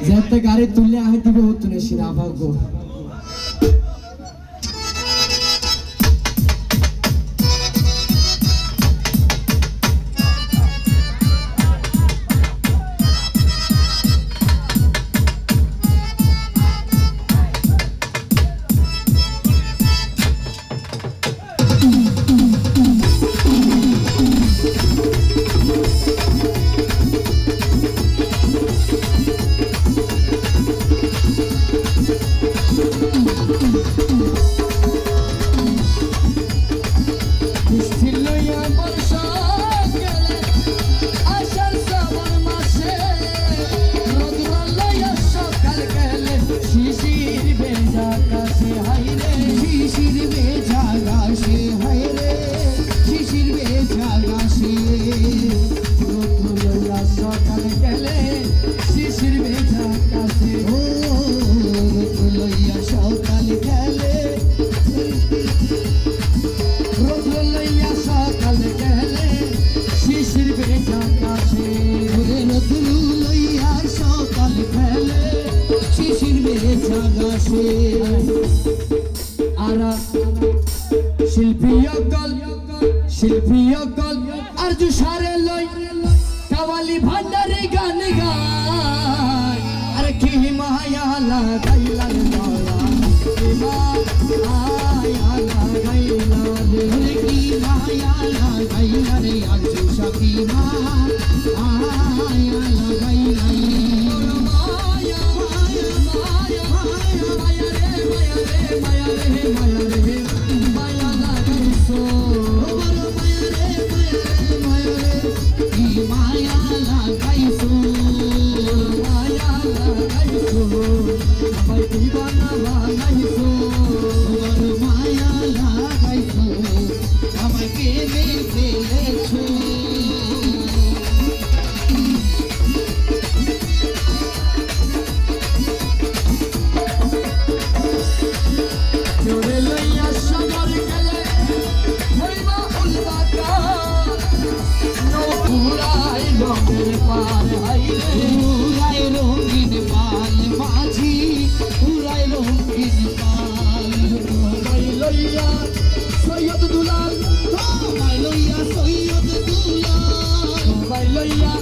যেতে গাড়ি তুললে আমি দিবে হতো না সিরা ভাগ্য শিল্পীয়কল আরজু সারে লই কাওয়ালি ভান্ডারে গান গায় আর কি মায়া লাগাইলা মায়া লাগাইলা রে কি মায়া লাগাইলা রে আরজু সাকি মায়া লাগাইলা মায়া মায়া মায়া মায়া রে মায়া রে মায়া রে মায়া রে মায়া লাগাইছো মায়া লাগাইছো আমায় দিবানা বানাইছো মায়া লাগাইছো আমায় কেনে ফেলেছো জোরে লইয়া সাগর গেলে হইবা উলবাকা উড়াই রঙের পাল হাইরে উড়াই রঙিন পাল মাঝি উড়াই রঙিন পাল তোমায় লইয়া সৈয়দ দুলাল তোমায় লইয়া সৈয়দ দুলাল তোমায় লইয়া